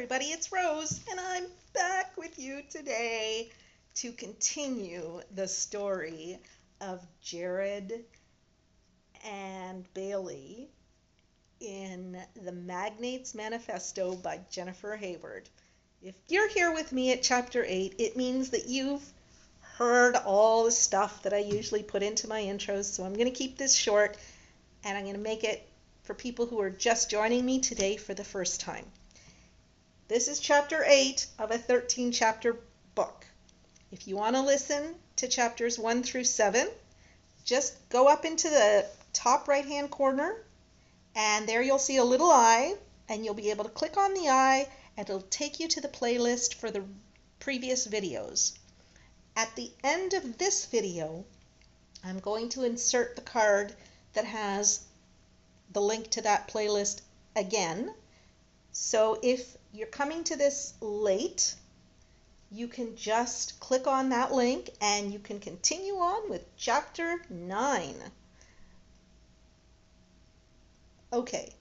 everybody, it's Rose, and I'm back with you today to continue the story of Jared and Bailey in the Magnate's Manifesto by Jennifer Hayward. If you're here with me at Chapter 8, it means that you've heard all the stuff that I usually put into my intros, so I'm going to keep this short, and I'm going to make it for people who are just joining me today for the first time. This is Chapter 8 of a 13-chapter book. If you want to listen to Chapters 1 through 7, just go up into the top right-hand corner, and there you'll see a little eye, and you'll be able to click on the eye, and it'll take you to the playlist for the previous videos. At the end of this video, I'm going to insert the card that has the link to that playlist again. So if you're coming to this late, you can just click on that link and you can continue on with Chapter 9. Okay,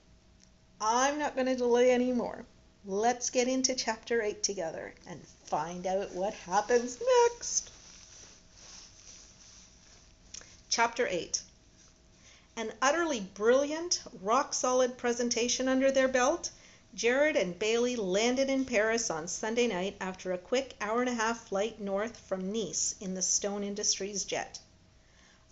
I'm not going to delay anymore. Let's get into Chapter 8 together and find out what happens next. Chapter 8. An utterly brilliant, rock-solid presentation under their belt, Jared and Bailey landed in Paris on Sunday night after a quick hour-and-a-half flight north from Nice in the Stone Industries jet.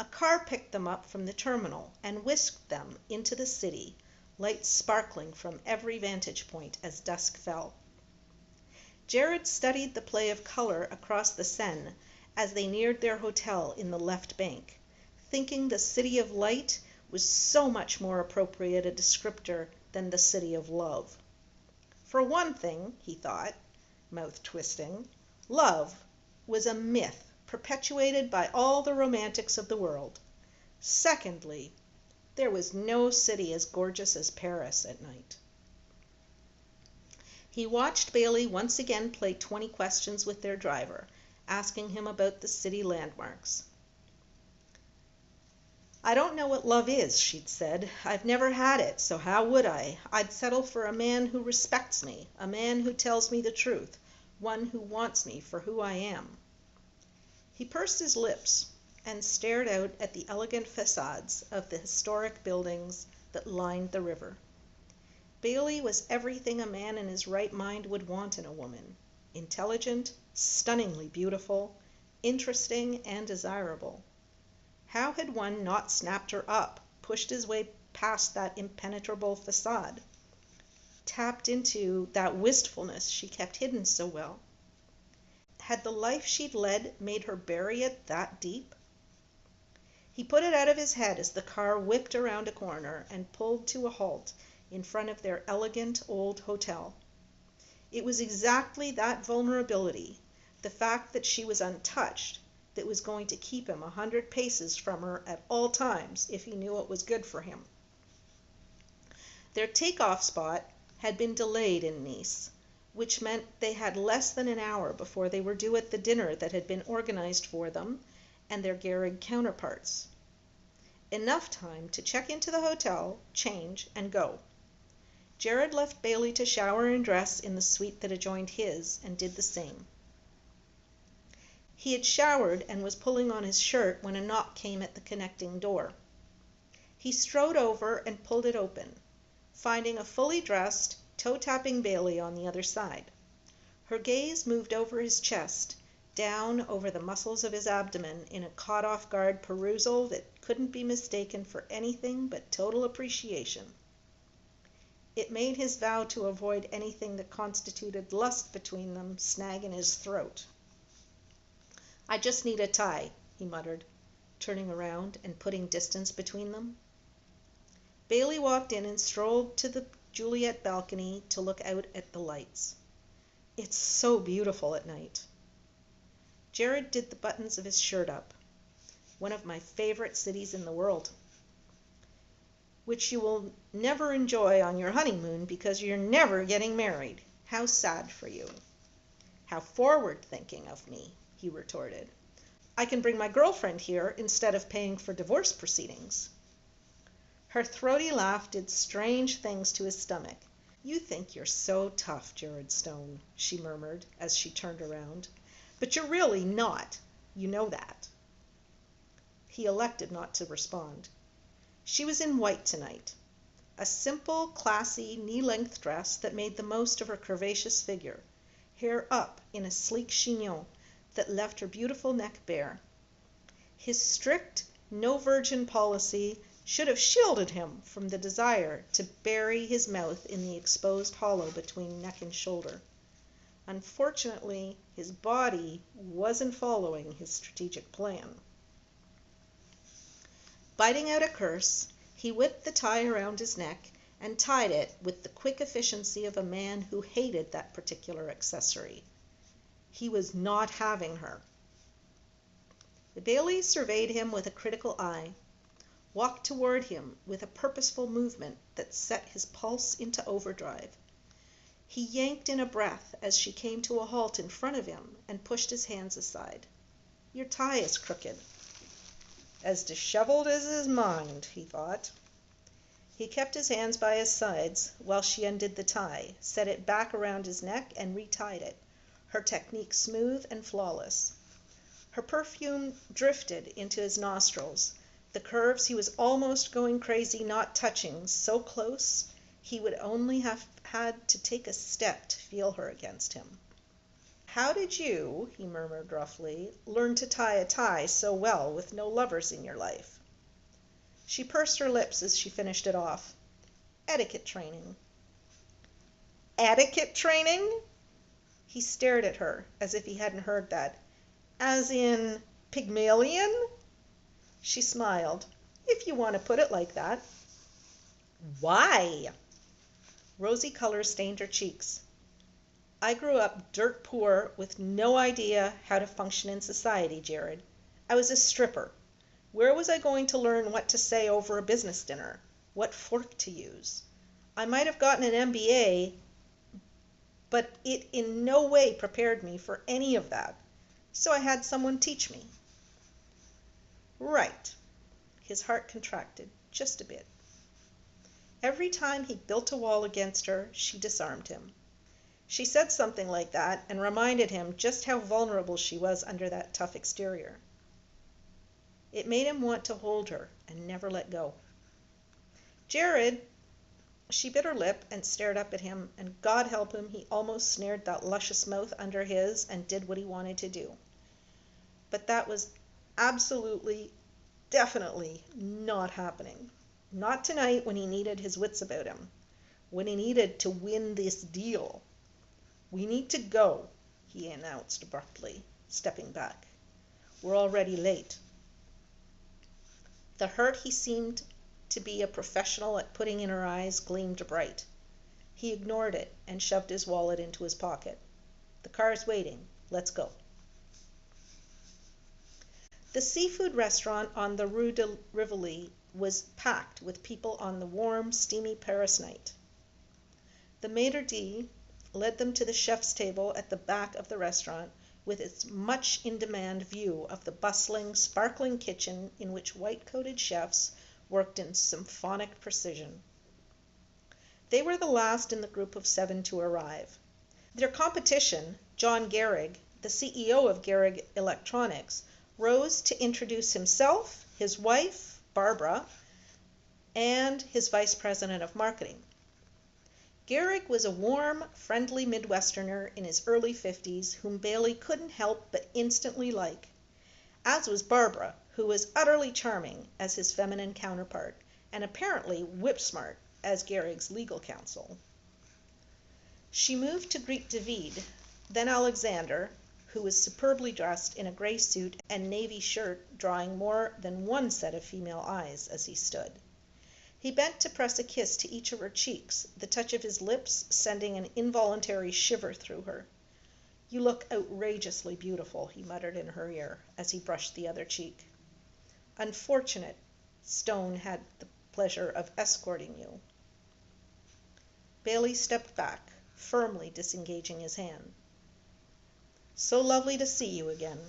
A car picked them up from the terminal and whisked them into the city, lights sparkling from every vantage point as dusk fell. Jared studied the play of color across the Seine as they neared their hotel in the left bank, thinking the City of Light was so much more appropriate a descriptor than the City of Love. For one thing, he thought, mouth twisting, love was a myth perpetuated by all the romantics of the world. Secondly, there was no city as gorgeous as Paris at night. He watched Bailey once again play 20 questions with their driver, asking him about the city landmarks. "I don't know what love is," she'd said. "I've never had it, so how would I? I'd settle for a man who respects me, a man who tells me the truth, one who wants me for who I am." He pursed his lips and stared out at the elegant facades of the historic buildings that lined the river. Bailey was everything a man in his right mind would want in a woman: intelligent, stunningly beautiful, interesting, and desirable. How had one not snapped her up, pushed his way past that impenetrable facade, tapped into that wistfulness she kept hidden so well? Had the life she'd led made her bury it that deep? He put it out of his head as the car whipped around a corner and pulled to a halt in front of their elegant old hotel. It was exactly that vulnerability, the fact that she was untouched, that was going to keep him 100 paces from her at all times if he knew it was good for him. Their takeoff spot had been delayed in Nice, which meant they had less than an hour before they were due at the dinner that had been organized for them and their Garrig counterparts. Enough time to check into the hotel, change, and go. Jared left Bailey to shower and dress in the suite that adjoined his, and did the same. He had showered and was pulling on his shirt when a knock came at the connecting door. He strode over and pulled it open, finding a fully dressed, toe-tapping Bailey on the other side. Her gaze moved over his chest, down over the muscles of his abdomen in a caught-off-guard perusal that couldn't be mistaken for anything but total appreciation. It made his vow to avoid anything that constituted lust between them snag in his throat. "I just need a tie," he muttered, turning around and putting distance between them. Bailey walked in and strolled to the Juliet balcony to look out at the lights. "It's so beautiful at night." Jared did the buttons of his shirt up. "One of my favorite cities in the world." "Which you will never enjoy on your honeymoon because you're never getting married. How sad for you." "How forward-thinking of me," he retorted. "I can bring my girlfriend here instead of paying for divorce proceedings." Her throaty laugh did strange things to his stomach. "You think you're so tough, Jared Stone," she murmured as she turned around. "But you're really not. You know that." He elected not to respond. She was in white tonight. A simple, classy, knee-length dress that made the most of her curvaceous figure, hair up in a sleek chignon that left her beautiful neck bare. His strict, no-virgin policy should have shielded him from the desire to bury his mouth in the exposed hollow between neck and shoulder. Unfortunately, his body wasn't following his strategic plan. Biting out a curse, he whipped the tie around his neck and tied it with the quick efficiency of a man who hated that particular accessory. He was not having her. Bailey surveyed him with a critical eye, walked toward him with a purposeful movement that set his pulse into overdrive. He yanked in a breath as she came to a halt in front of him and pushed his hands aside. "Your tie is crooked." As disheveled as his mind, he thought. He kept his hands by his sides while she undid the tie, set it back around his neck, and retied it, her technique smooth and flawless. Her perfume drifted into his nostrils, the curves he was almost going crazy not touching, so close he would only have had to take a step to feel her against him. "How did you," he murmured roughly, "learn to tie a tie so well with no lovers in your life?" She pursed her lips as she finished it off. "Etiquette training." "Etiquette training?" He stared at her as if he hadn't heard that. "As in Pygmalion?" She smiled. "If you want to put it like that." "Why?" Rosy color stained her cheeks. "I grew up dirt poor with no idea how to function in society, Jared. I was a stripper. Where was I going to learn what to say over a business dinner? What fork to use? I might have gotten an MBA, but it in no way prepared me for any of that. So I had someone teach me." "Right." His heart contracted just a bit. Every time he built a wall against her, she disarmed him. She said something like that and reminded him just how vulnerable she was under that tough exterior. It made him want to hold her and never let go. "Jared," she bit her lip and stared up at him, and God help him, he almost snared that luscious mouth under his and did what he wanted to do. But that was absolutely, definitely not happening. Not tonight when he needed his wits about him, when he needed to win this deal. "We need to go," he announced abruptly, stepping back. "We're already late." The hurt he seemed to be a professional at putting in her eyes gleamed bright. He ignored it and shoved his wallet into his pocket. "The car's waiting. Let's go." The seafood restaurant on the Rue de Rivoli was packed with people on the warm, steamy Paris night. The maitre d' led them to the chef's table at the back of the restaurant, with its much-in-demand view of the bustling, sparkling kitchen in which white-coated chefs worked in symphonic precision. They were the last in the group of 7 to arrive. Their competition, John Gehrig, the CEO of Gehrig Electronics, rose to introduce himself, his wife, Barbara, and his vice president of marketing. Gehrig was a warm, friendly Midwesterner in his early 50s whom Bailey couldn't help but instantly like, as was Barbara, who was utterly charming as his feminine counterpart, and apparently whip-smart as Gehrig's legal counsel. She moved to greet David, then Alexander, who was superbly dressed in a gray suit and navy shirt, drawing more than one set of female eyes as he stood. He bent to press a kiss to each of her cheeks, the touch of his lips sending an involuntary shiver through her. "You look outrageously beautiful," he muttered in her ear as he brushed the other cheek. "Unfortunate Stone had the pleasure of escorting you." Bailey stepped back, firmly disengaging his hand. "So lovely to see you again."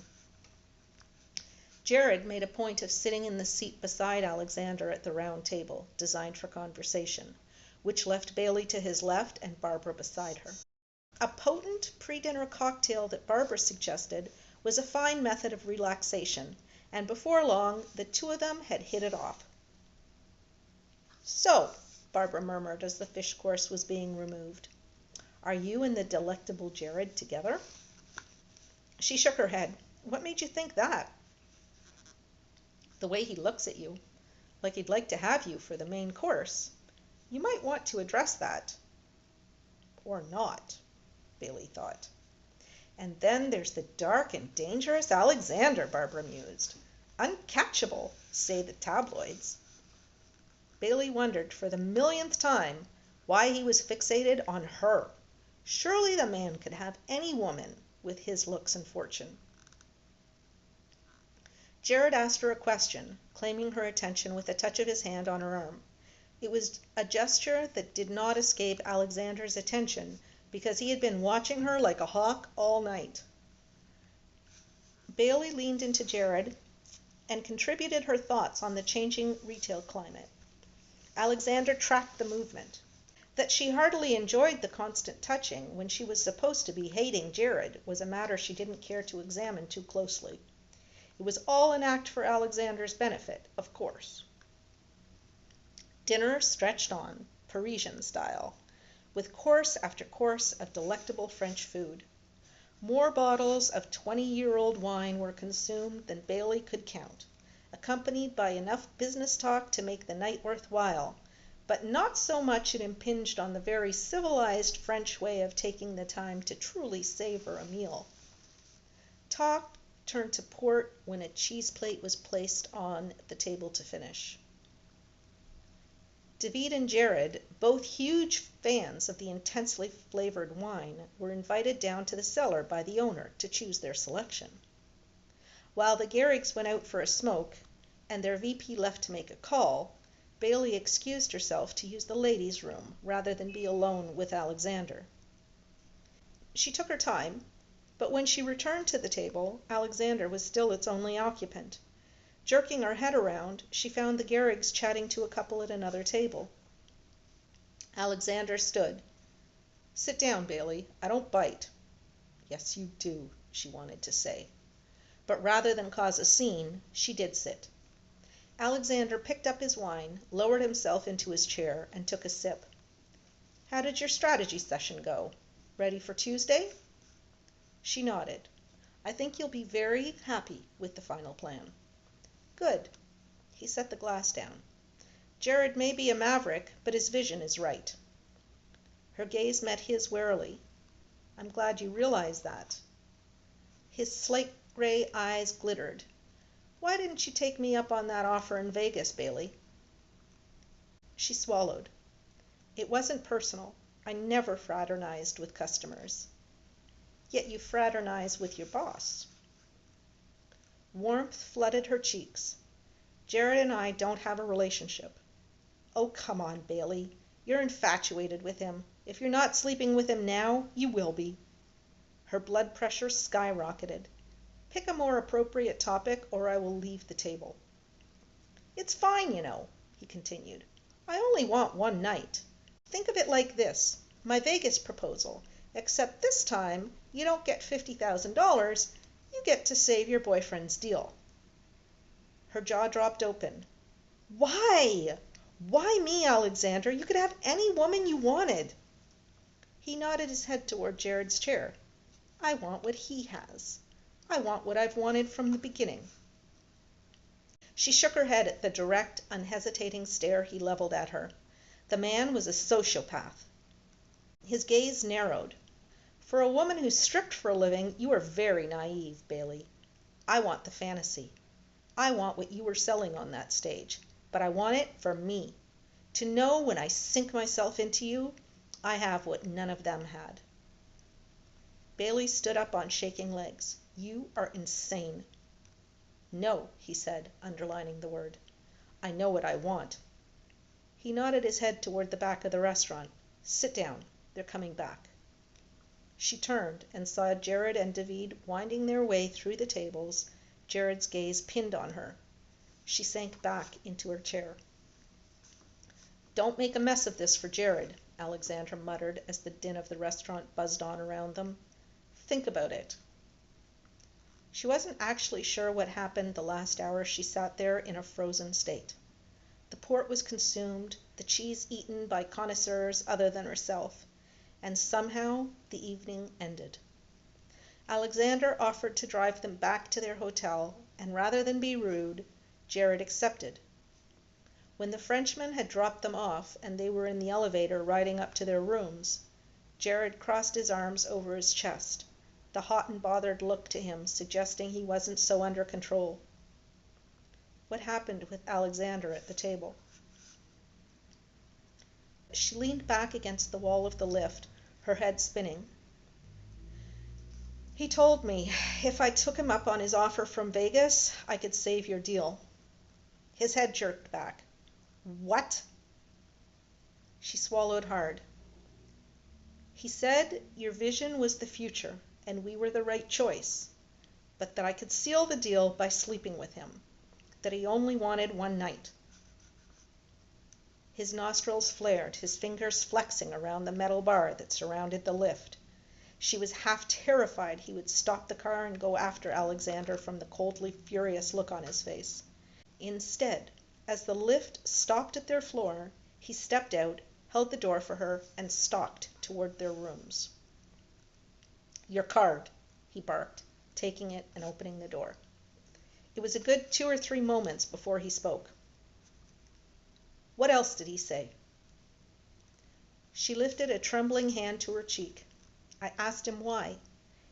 Jared made a point of sitting in the seat beside Alexander at the round table, designed for conversation, which left Bailey to his left and Barbara beside her. A potent pre-dinner cocktail that Barbara suggested was a fine method of relaxation, and before long the two of them had hit it off. "So," Barbara murmured as the fish course was being removed, "are you and the delectable Jared together?" She shook her head. "What made you think that?" "The way he looks at you, like he'd like to have you for the main course. You might want to address that." Or not, Bailey thought. "And then there's the dark and dangerous Alexander," Barbara mused. "Uncatchable, say the tabloids." Bailey wondered for the millionth time why he was fixated on her. Surely the man could have any woman with his looks and fortune. Jared asked her a question, claiming her attention with a touch of his hand on her arm. It was a gesture that did not escape Alexander's attention because he had been watching her like a hawk all night. Bailey leaned into Jared and contributed her thoughts on the changing retail climate. Alexander tracked the movement. That she heartily enjoyed the constant touching when she was supposed to be hating Jared was a matter she didn't care to examine too closely. It was all an act for Alexander's benefit, of course. Dinner stretched on, Parisian style, with course after course of delectable French food. More bottles of 20-year-old wine were consumed than Bailey could count, accompanied by enough business talk to make the night worthwhile, but not so much it impinged on the very civilized French way of taking the time to truly savor a meal. Talk turned to port when a cheese plate was placed on the table to finish. D.O.D.O and Jared, both huge fans of the intensely flavored wine, were invited down to the cellar by the owner to choose their selection. While the Garrigs went out for a smoke and their VP left to make a call, Bailey excused herself to use the ladies' room rather than be alone with Alexander. She took her time, but when she returned to the table, Alexander was still its only occupant. Jerking her head around, she found the Garrigs chatting to a couple at another table. Alexander stood. "Sit down, Bailey. I don't bite." "Yes, you do," she wanted to say. But rather than cause a scene, she did sit. Alexander picked up his wine, lowered himself into his chair, and took a sip. "How did your strategy session go? Ready for Tuesday?" She nodded. "I think you'll be very happy with the final plan." "Good." He set the glass down. "Jared may be a maverick, but his vision is right." Her gaze met his warily. "I'm glad you realize that." His slate gray eyes glittered. "Why didn't you take me up on that offer in Vegas, Bailey?" She swallowed. "It wasn't personal. I never fraternized with customers." "Yet you fraternize with your boss." Warmth flooded her cheeks. "Jared and I don't have a relationship." "Oh, come on, Bailey. You're infatuated with him. If you're not sleeping with him now, you will be." Her blood pressure skyrocketed. "Pick a more appropriate topic or I will leave the table." "It's fine, you know," he continued. "I only want one night. Think of it like this. My Vegas proposal, except this time you don't get $50,000. You get to save your boyfriend's deal." Her jaw dropped open. "Why? Why me, Alexander? You could have any woman you wanted." He nodded his head toward Jared's chair. "I want what he has. I want what I've wanted from the beginning." She shook her head at the direct, unhesitating stare he leveled at her. The man was a sociopath. His gaze narrowed. "For a woman who's stripped for a living, you are very naive, Bailey. I want the fantasy. I want what you were selling on that stage, but I want it for me. To know when I sink myself into you, I have what none of them had." Bailey stood up on shaking legs. "You are insane." "No," he said, underlining the word. "I know what I want." He nodded his head toward the back of the restaurant. "Sit down. They're coming back." She turned and saw Jared and D.O.D.O winding their way through the tables, Jared's gaze pinned on her. She sank back into her chair. Don't make a mess of this for Jared, Alexandra muttered as the din of the restaurant buzzed on around them. Think about it. She wasn't actually sure what happened the last hour she sat there in a frozen state. The port was consumed, the cheese eaten by connoisseurs other than herself, and somehow the evening ended. Alexander offered to drive them back to their hotel, and rather than be rude, Jared accepted. When the Frenchman had dropped them off and they were in the elevator riding up to their rooms, Jared crossed his arms over his chest, the hot and bothered look to him suggesting he wasn't so under control. What happened with Alexander at the table? She leaned back against the wall of the lift, her head spinning. He told me if I took him up on his offer from Vegas, I could save your deal. His head jerked back. What? She swallowed hard. He said your vision was the future, and we were the right choice, but that I could seal the deal by sleeping with him, that he only wanted one night. His nostrils flared, his fingers flexing around the metal bar that surrounded the lift. She was half terrified he would stop the car and go after Alexander from the coldly furious look on his face. Instead, as the lift stopped at their floor, he stepped out, held the door for her, and stalked toward their rooms. Your card, he barked, taking it and opening the door. It was a good 2 or 3 moments before he spoke. What else did he say? She lifted a trembling hand to her cheek. I asked him why.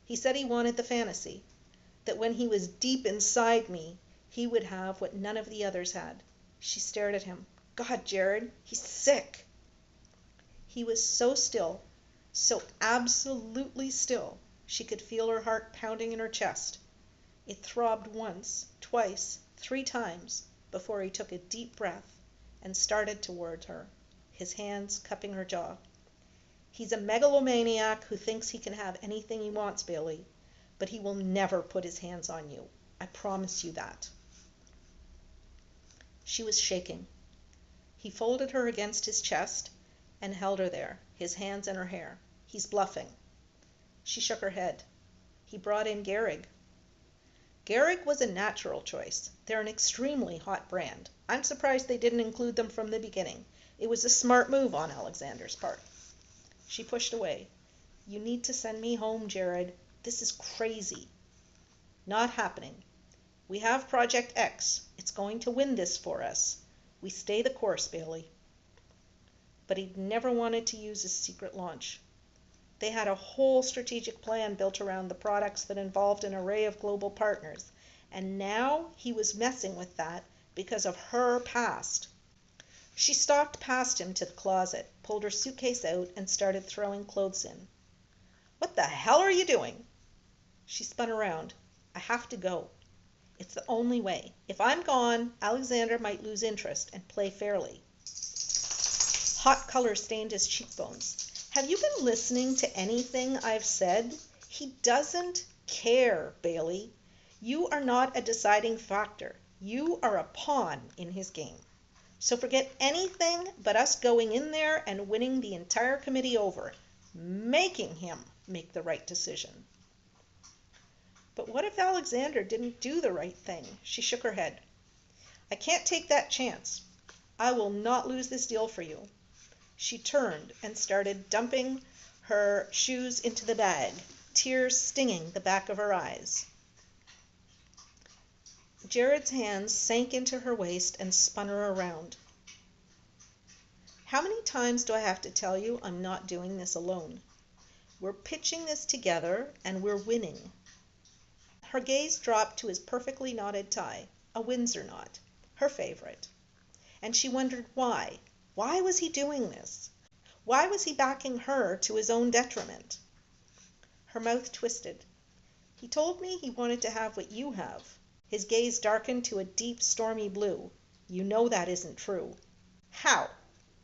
He said he wanted the fantasy, that when he was deep inside me, he would have what none of the others had. She stared at him. God, Jared, he's sick. He was so still, so absolutely still, she could feel her heart pounding in her chest. It throbbed once, twice, 3 times before he took a deep breath and started toward her, his hands cupping her jaw. He's a megalomaniac who thinks he can have anything he wants, Bailey, but he will never put his hands on you. I promise you that. She was shaking. He folded her against his chest and held her there, his hands in her hair. He's bluffing. She shook her head. He brought in Gehrig. Gehrig was a natural choice. They're an extremely hot brand. I'm surprised they didn't include them from the beginning. It was a smart move on Alexander's part. She pushed away. You need to send me home, Jared. This is crazy. Not happening. We have Project X. It's going to win this for us. We stay the course, Bailey. But he'd never wanted to use his secret launch. They had a whole strategic plan built around the products that involved an array of global partners, and now he was messing with that because of her past. She stalked past him to the closet, pulled her suitcase out, and started throwing clothes in. What the hell are you doing? She spun around. I have to go. It's the only way. If I'm gone, Alexander might lose interest and play fairly. Hot color stained his cheekbones. Have you been listening to anything I've said? He doesn't care, Bailey. You are not a deciding factor. You are a pawn in his game. So forget anything but us going in there and winning the entire committee over, making him make the right decision. But what if Alexander didn't do the right thing? She shook her head. I can't take that chance. I will not lose this deal for you. She turned and started dumping her shoes into the bag, tears stinging the back of her eyes. Jared's hands sank into her waist and spun her around. How many times do I have to tell you I'm not doing this alone? We're pitching this together and we're winning. Her gaze dropped to his perfectly knotted tie, a Windsor knot, her favorite. And she wondered why. Why was he doing this? Why was he backing her to his own detriment? Her mouth twisted. He told me he wanted to have what you have. His gaze darkened to a deep, stormy blue. You know that isn't true. How?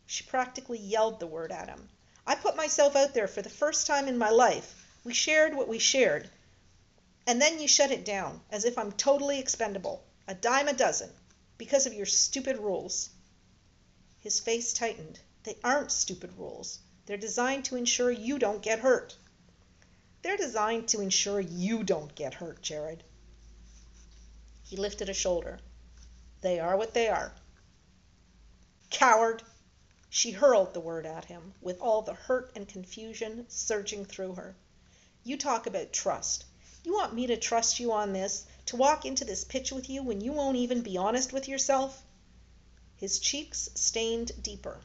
She practically yelled the word at him. I put myself out there for the first time in my life. We shared what we shared. And then you shut it down, as if I'm totally expendable, a dime a dozen, because of your stupid rules. His face tightened. They aren't stupid rules. They're designed to ensure you don't get hurt. They're designed to ensure you don't get hurt, Jared. He lifted a shoulder. They are what they are. Coward! She hurled the word at him, with all the hurt and confusion surging through her. You talk about trust. You want me to trust you on this, to walk into this pitch with you when you won't even be honest with yourself? His cheeks stained deeper.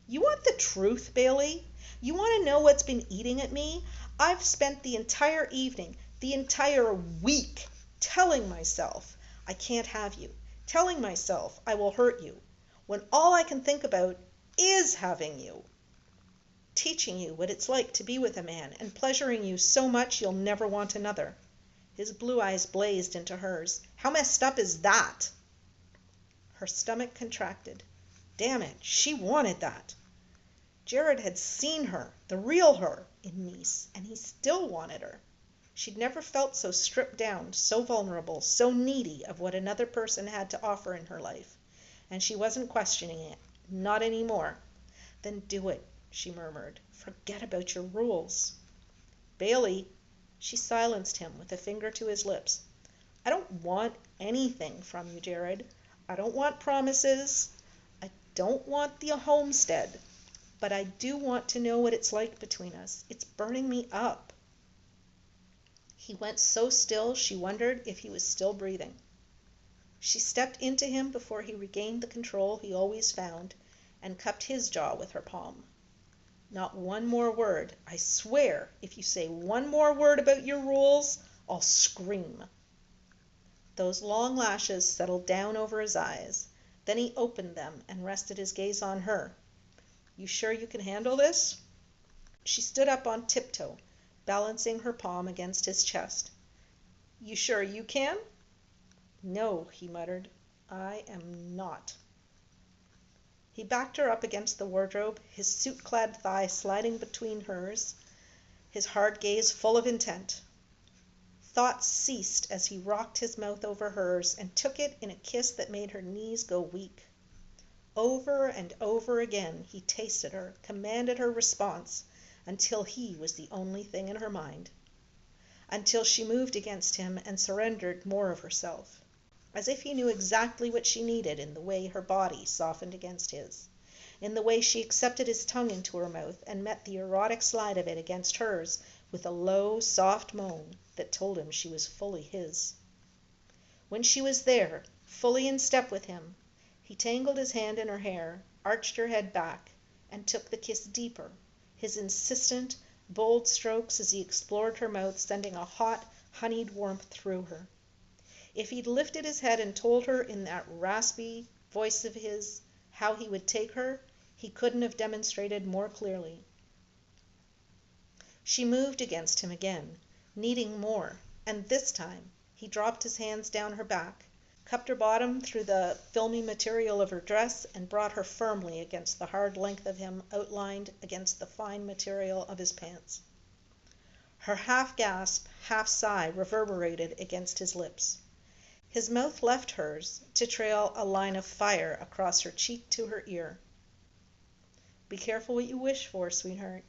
You want the truth, Bailey? You want to know what's been eating at me? I've spent the entire evening, the entire week, telling myself I can't have you, telling myself I will hurt you, when all I can think about is having you, teaching you what it's like to be with a man and pleasuring you so much you'll never want another. His blue eyes blazed into hers. How messed up is that? Her stomach contracted. Damn it, she wanted that. Jared had seen her, the real her, in Nice, and he still wanted her. She'd never felt so stripped down, so vulnerable, so needy of what another person had to offer in her life, and she wasn't questioning it. Not anymore. Then do it, she murmured. Forget about your rules. Bailey, she silenced him with a finger to his lips. I don't want anything from you, Jared. I don't want promises. I don't want the homestead. But I do want to know what it's like between us. It's burning me up. He went so still she wondered if he was still breathing. She stepped into him before he regained the control he always found, and cupped his jaw with her palm. Not one more word. I swear, if you say one more word about your rules, I'll scream. Those long lashes settled down over his eyes. Then he opened them and rested his gaze on her. You sure you can handle this? She stood up on tiptoe, balancing her palm against his chest. You sure you can? No, he muttered. I am not. He backed her up against the wardrobe, his suit-clad thigh sliding between hers, his hard gaze full of intent. Thought ceased as he rocked his mouth over hers and took it in a kiss that made her knees go weak. Over and over again he tasted her, commanded her response, until he was the only thing in her mind. Until she moved against him and surrendered more of herself, as if he knew exactly what she needed in the way her body softened against his, in the way she accepted his tongue into her mouth and met the erotic slide of it against hers with a low, soft moan that told him she was fully his. When she was there, fully in step with him, he tangled his hand in her hair, arched her head back, and took the kiss deeper, his insistent, bold strokes as he explored her mouth sending a hot, honeyed warmth through her. If he'd lifted his head and told her in that raspy voice of his how he would take her, he couldn't have demonstrated more clearly. She moved against him again, needing more, and this time he dropped his hands down her back, cupped her bottom through the filmy material of her dress, and brought her firmly against the hard length of him outlined against the fine material of his pants. Her half-gasp, half-sigh reverberated against his lips. His mouth left hers to trail a line of fire across her cheek to her ear. Be careful what you wish for, sweetheart.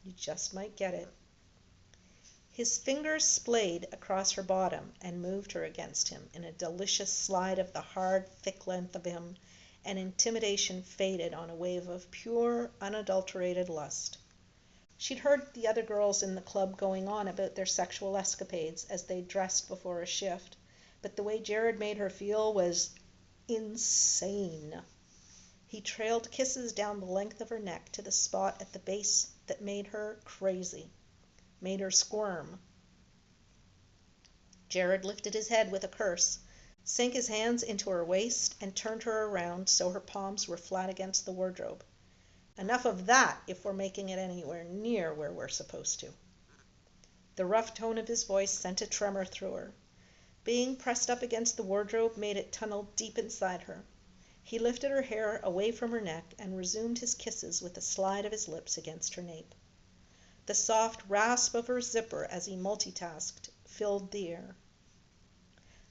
You just might get it. His fingers splayed across her bottom and moved her against him in a delicious slide of the hard, thick length of him, and intimidation faded on a wave of pure, unadulterated lust. She'd heard the other girls in the club going on about their sexual escapades as they dressed before a shift, but the way Jared made her feel was insane. He trailed kisses down the length of her neck to the spot at the base that made her crazy, made her squirm. Jared lifted his head with a curse, sank his hands into her waist, and turned her around so her palms were flat against the wardrobe. Enough of that if we're making it anywhere near where we're supposed to. The rough tone of his voice sent a tremor through her. Being pressed up against the wardrobe made it tunnel deep inside her. He lifted her hair away from her neck and resumed his kisses with a slide of his lips against her nape. The soft rasp of her zipper as he multitasked filled the air.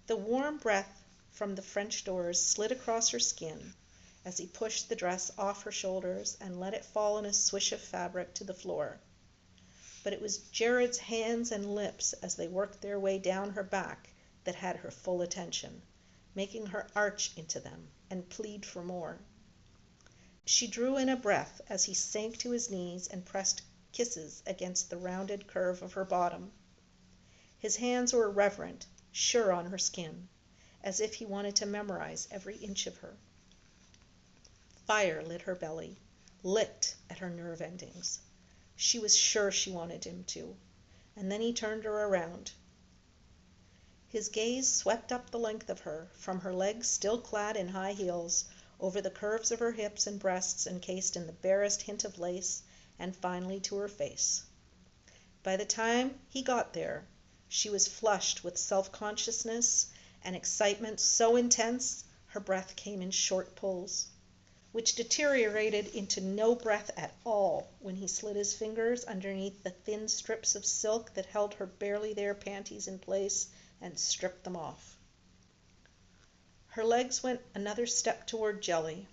The warm breath from the French doors slid across her skin, as he pushed the dress off her shoulders and let it fall in a swish of fabric to the floor. But it was Jared's hands and lips as they worked their way down her back that had her full attention, making her arch into them and plead for more. She drew in a breath as he sank to his knees and pressed kisses against the rounded curve of her bottom. His hands were reverent, sure on her skin, as if he wanted to memorize every inch of her. Fire lit her belly, licked at her nerve endings. She was sure she wanted him to, and then he turned her around. His gaze swept up the length of her, from her legs still clad in high heels, over the curves of her hips and breasts encased in the barest hint of lace, and finally to her face. By the time he got there, she was flushed with self-consciousness and excitement so intense her breath came in short pulls, which deteriorated into no breath at all when he slid his fingers underneath the thin strips of silk that held her barely there panties in place and stripped them off. Her legs went another step toward jelly.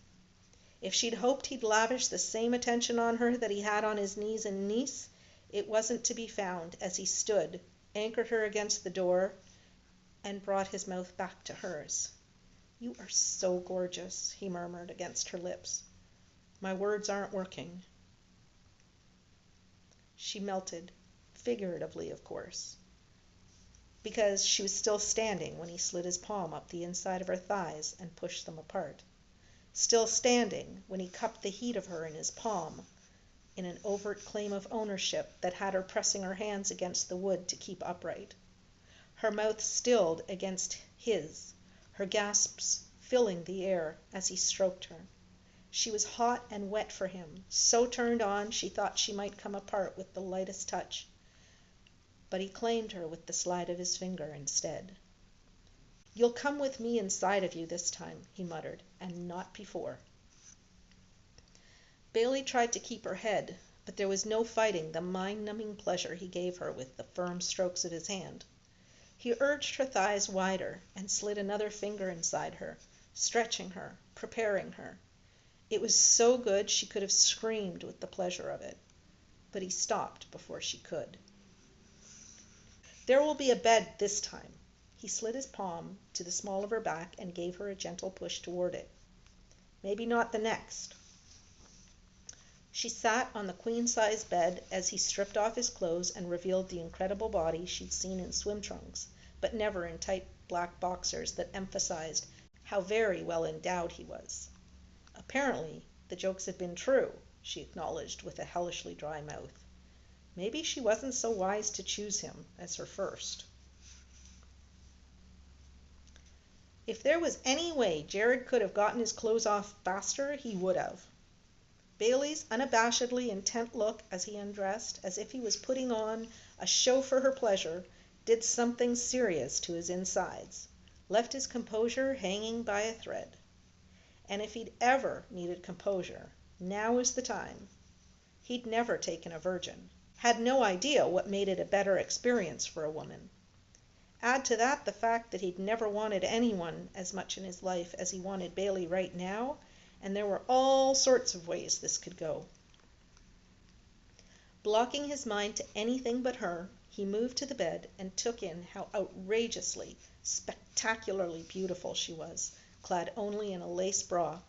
If she'd hoped he'd lavish the same attention on her that he had on his knees and niece, it wasn't to be found as he stood, anchored her against the door, and brought his mouth back to hers. "You are so gorgeous," he murmured against her lips. "My words aren't working." She melted, figuratively, of course, because she was still standing when he slid his palm up the inside of her thighs and pushed them apart. Still standing when he cupped the heat of her in his palm, in an overt claim of ownership that had her pressing her hands against the wood to keep upright. Her mouth stilled against his, her gasps filling the air as he stroked her. She was hot and wet for him, so turned on she thought she might come apart with the lightest touch. But he claimed her with the slide of his finger instead. "You'll come with me inside of you this time," he muttered, "and not before." Bailey tried to keep her head, but there was no fighting the mind-numbing pleasure he gave her with the firm strokes of his hand. He urged her thighs wider and slid another finger inside her, stretching her, preparing her. It was so good she could have screamed with the pleasure of it, but he stopped before she could. "There will be a bed this time." He slid his palm to the small of her back and gave her a gentle push toward it. "Maybe not the next." She sat on the queen-size bed as he stripped off his clothes and revealed the incredible body she'd seen in swim trunks, but never in tight black boxers that emphasized how very well endowed he was. Apparently, the jokes had been true, she acknowledged with a hellishly dry mouth. Maybe she wasn't so wise to choose him as her first. If there was any way Jared could have gotten his clothes off faster, he would have. Bailey's unabashedly intent look as he undressed, as if he was putting on a show for her pleasure, did something serious to his insides, left his composure hanging by a thread. And if he'd ever needed composure, now was the time. He'd never taken a virgin, had no idea what made it a better experience for a woman. Add to that the fact that he'd never wanted anyone as much in his life as he wanted Bailey right now, and there were all sorts of ways this could go. Blocking his mind to anything but her, he moved to the bed and took in how outrageously, spectacularly beautiful she was, clad only in a lace bra,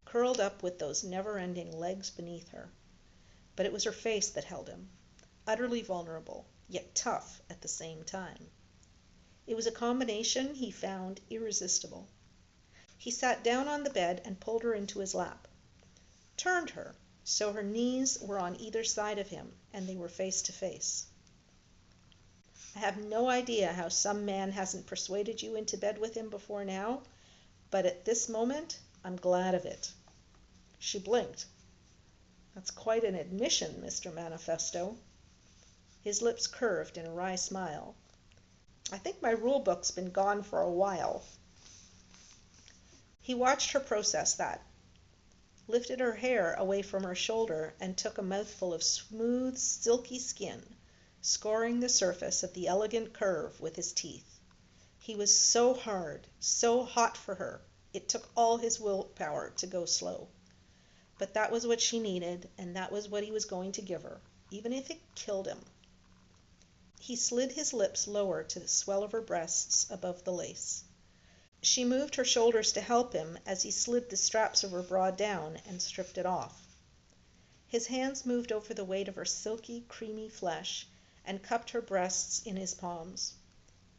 curled up with those never-ending legs beneath her. But it was her face that held him, utterly vulnerable, yet tough at the same time. It was a combination he found irresistible. He sat down on the bed and pulled her into his lap, turned her so her knees were on either side of him and they were face to face. "I have no idea how some man hasn't persuaded you into bed with him before now, but at this moment I'm glad of it." She blinked. "That's quite an admission, Mr. Manifesto." His lips curved in a wry smile. "I think my rule book's been gone for a while." He watched her process that, lifted her hair away from her shoulder, and took a mouthful of smooth, silky skin, scoring the surface of the elegant curve with his teeth. He was so hard, so hot for her, It took all his willpower to go slow. But that was what she needed, and that was what he was going to give her, even if it killed him. He slid his lips lower to the swell of her breasts above the lace. She moved her shoulders to help him as he slid the straps of her bra down and stripped it off. His hands moved over the weight of her silky, creamy flesh and cupped her breasts in his palms.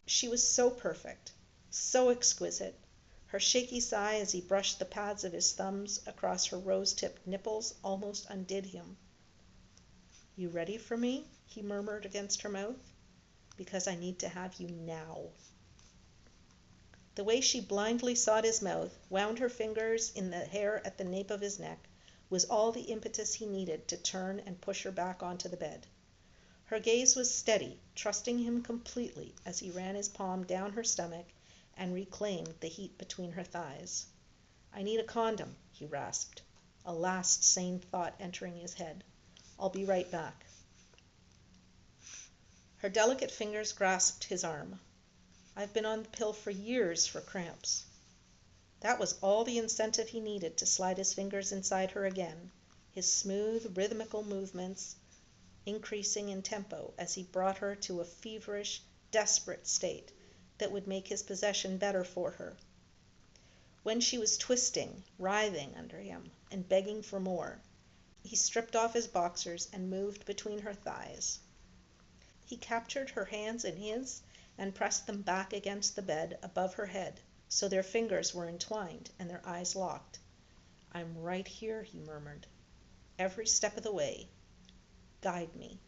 She was so perfect, so exquisite. Her shaky sigh as he brushed the pads of his thumbs across her rose-tipped nipples almost undid him. "You ready for me?" he murmured against her mouth. "Because I need to have you now." The way she blindly sought his mouth, wound her fingers in the hair at the nape of his neck, was all the impetus he needed to turn and push her back onto the bed. Her gaze was steady, trusting him completely as he ran his palm down her stomach and reclaimed the heat between her thighs. "I need a condom," he rasped, a last sane thought entering his head. "I'll be right back." Her delicate fingers grasped his arm. "I've been on the pill for years for cramps." That was all the incentive he needed to slide his fingers inside her again, his smooth, rhythmical movements increasing in tempo as he brought her to a feverish, desperate state that would make his possession better for her. When she was twisting, writhing under him, and begging for more, he stripped off his boxers and moved between her thighs. He captured her hands in his and pressed them back against the bed above her head, so their fingers were entwined and their eyes locked. "I'm right here," he murmured. "Every step of the way. Guide me."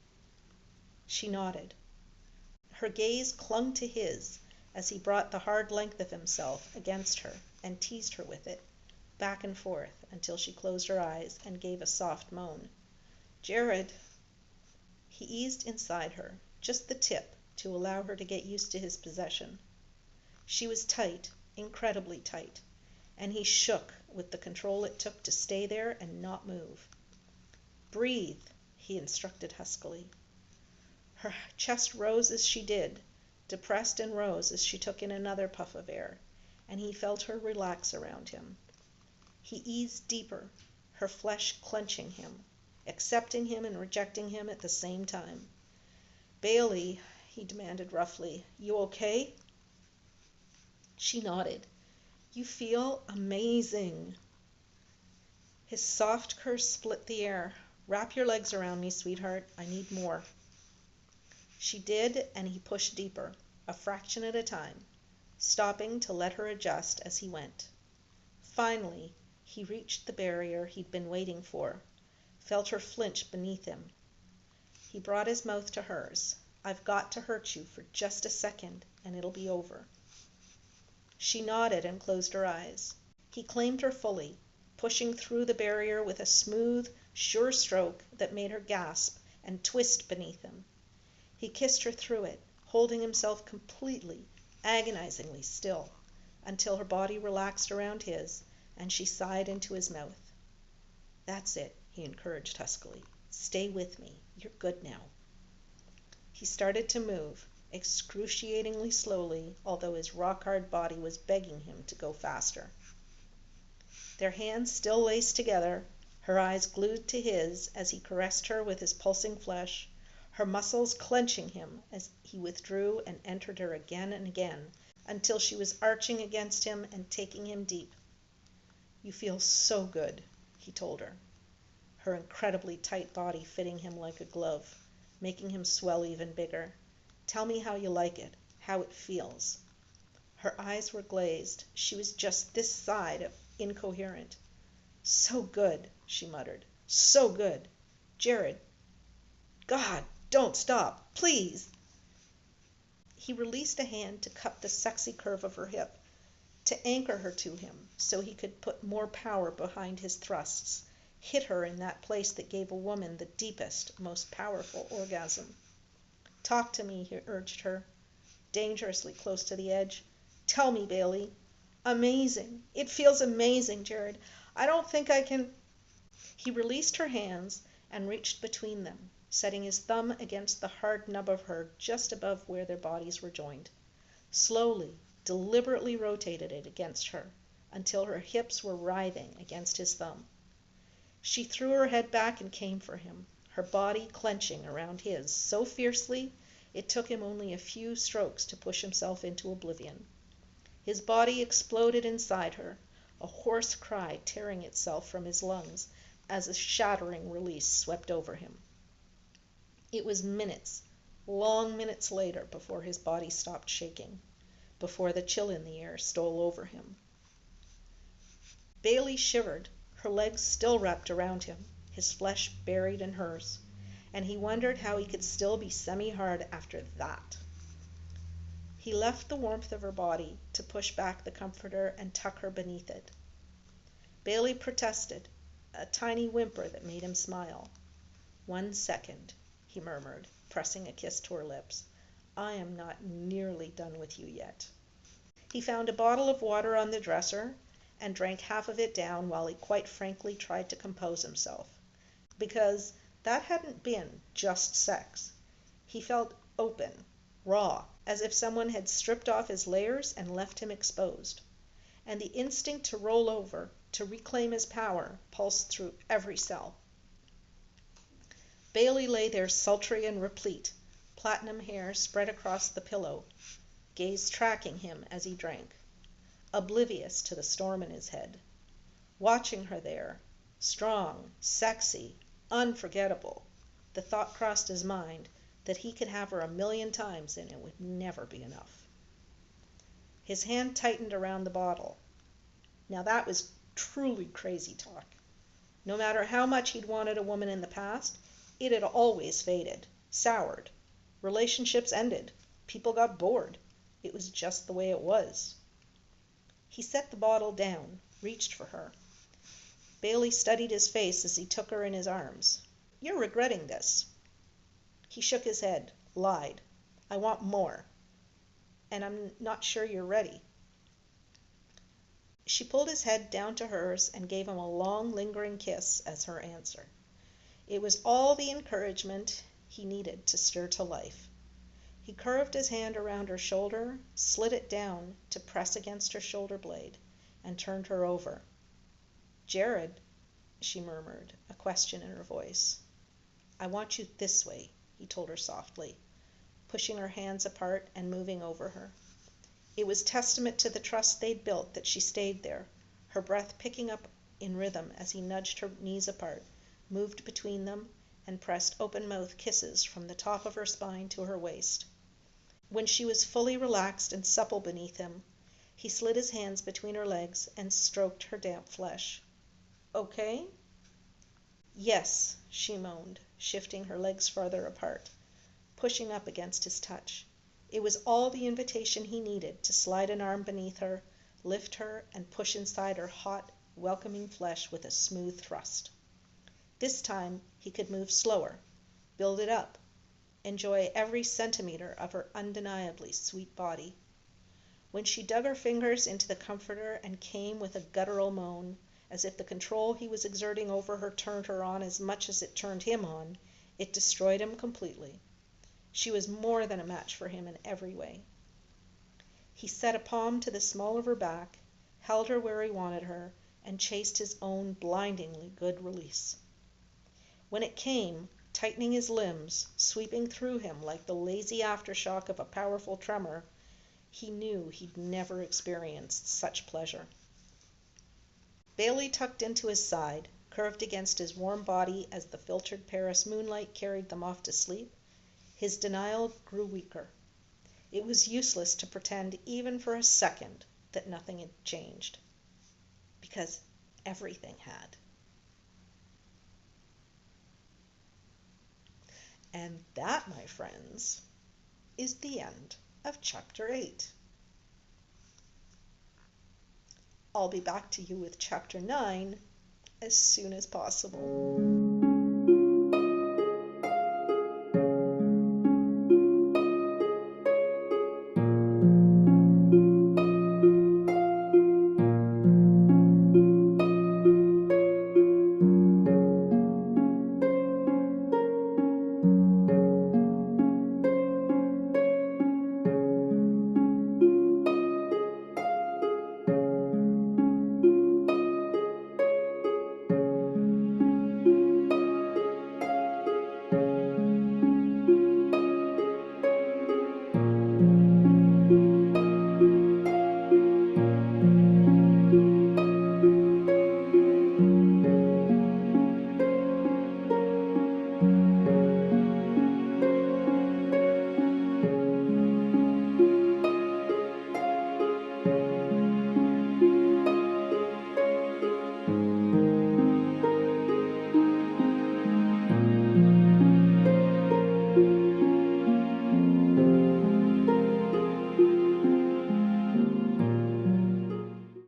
She nodded. Her gaze clung to his as he brought the hard length of himself against her and teased her with it, back and forth, until she closed her eyes and gave a soft moan. "Jared!" He eased inside her, just the tip, to allow her to get used to his possession. She was tight, incredibly tight, and he shook with the control it took to stay there and not move. "Breathe," he instructed huskily. Her chest rose as she did, depressed and rose as she took in another puff of air, and he felt her relax around him. He eased deeper, her flesh clenching him, accepting him and rejecting him at the same time. "Bailey," he demanded roughly, "you okay?" She nodded. "You feel amazing." His soft curse split the air. "Wrap your legs around me, sweetheart. I need more." She did, and he pushed deeper, a fraction at a time, stopping to let her adjust as he went. Finally, he reached the barrier he'd been waiting for, felt her flinch beneath him. He brought his mouth to hers. "I've got to hurt you for just a second, and it'll be over." She nodded and closed her eyes. He claimed her fully, pushing through the barrier with a smooth, sure stroke that made her gasp and twist beneath him. He kissed her through it, holding himself completely, agonizingly still, until her body relaxed around his and she sighed into his mouth. "That's it," he encouraged huskily. "Stay with me. You're good now." He started to move, excruciatingly slowly, although his rock-hard body was begging him to go faster. Their hands still laced together, her eyes glued to his as he caressed her with his pulsing flesh, her muscles clenching him as he withdrew and entered her again and again, until she was arching against him and taking him deep. "You feel so good," he told her, her incredibly tight body fitting him like a glove, making him swell even bigger. "Tell me how you like it, how it feels." Her eyes were glazed. She was just this side of incoherent. "So good," she muttered. "So good. Jared. God, don't stop. Please." He released a hand to cup the sexy curve of her hip, to anchor her to him so he could put more power behind his thrusts, hit her in that place that gave a woman the deepest, most powerful orgasm. "Talk to me," he urged her, dangerously close to the edge. "Tell me, Bailey." "Amazing. It feels amazing, Jared. I don't think I can—" He released her hands and reached between them, setting his thumb against the hard nub of her just above where their bodies were joined. Slowly, deliberately rotated it against her, until her hips were writhing against his thumb. She threw her head back and came for him, her body clenching around his so fiercely it took him only a few strokes to push himself into oblivion. His body exploded inside her, a hoarse cry tearing itself from his lungs as a shattering release swept over him. It was minutes, long minutes later before his body stopped shaking, before the chill in the air stole over him. Bailey shivered, her legs still wrapped around him, his flesh buried in hers, and he wondered how he could still be semi-hard after that. He left the warmth of her body to push back the comforter and tuck her beneath it. Bailey protested, a tiny whimper that made him smile. "1 second," he murmured, pressing a kiss to her lips. "I am not nearly done with you yet." He found a bottle of water on the dresser and drank half of it down while he quite frankly tried to compose himself. Because that hadn't been just sex. He felt open, raw, as if someone had stripped off his layers and left him exposed. And the instinct to roll over, to reclaim his power, pulsed through every cell. Bailey lay there sultry and replete, platinum hair spread across the pillow, gaze tracking him as he drank, oblivious to the storm in his head. Watching her there, strong, sexy, unforgettable, the thought crossed his mind that he could have her 1,000,000 times and it would never be enough. His hand tightened around the bottle. Now that was truly crazy talk. No matter how much he'd wanted a woman in the past, it had always faded, soured. Relationships ended. People got bored. It was just the way it was. He set the bottle down, reached for her. Bailey studied his face as he took her in his arms. "You're regretting this." He shook his head, lied. "I want more. And I'm not sure you're ready." She pulled his head down to hers and gave him a long, lingering kiss as her answer. It was all the encouragement he needed to stir to life. He curved his hand around her shoulder, slid it down to press against her shoulder blade, and turned her over. "Jared," she murmured, a question in her voice. "I want you this way," he told her softly, pushing her hands apart and moving over her. It was testament to the trust they'd built that she stayed there, her breath picking up in rhythm as he nudged her knees apart, moved between them, and pressed open-mouthed kisses from the top of her spine to her waist. When she was fully relaxed and supple beneath him, he slid his hands between her legs and stroked her damp flesh. "Okay?" "Yes," she moaned, shifting her legs farther apart, pushing up against his touch. It was all the invitation he needed to slide an arm beneath her, lift her, and push inside her hot, welcoming flesh with a smooth thrust. This time he could move slower, build it up, enjoy every centimeter of her undeniably sweet body. When she dug her fingers into the comforter and came with a guttural moan, as if the control he was exerting over her turned her on as much as it turned him on, it destroyed him completely. She was more than a match for him in every way. He set a palm to the small of her back, held her where he wanted her, and chased his own blindingly good release. When it came, tightening his limbs, sweeping through him like the lazy aftershock of a powerful tremor, he knew he'd never experienced such pleasure. Bailey tucked into his side, curved against his warm body as the filtered Paris moonlight carried them off to sleep. His denial grew weaker. It was useless to pretend even for a second that nothing had changed, because everything had. And that, my friends, is the end of Chapter 8. I'll be back to you with Chapter 9 as soon as possible.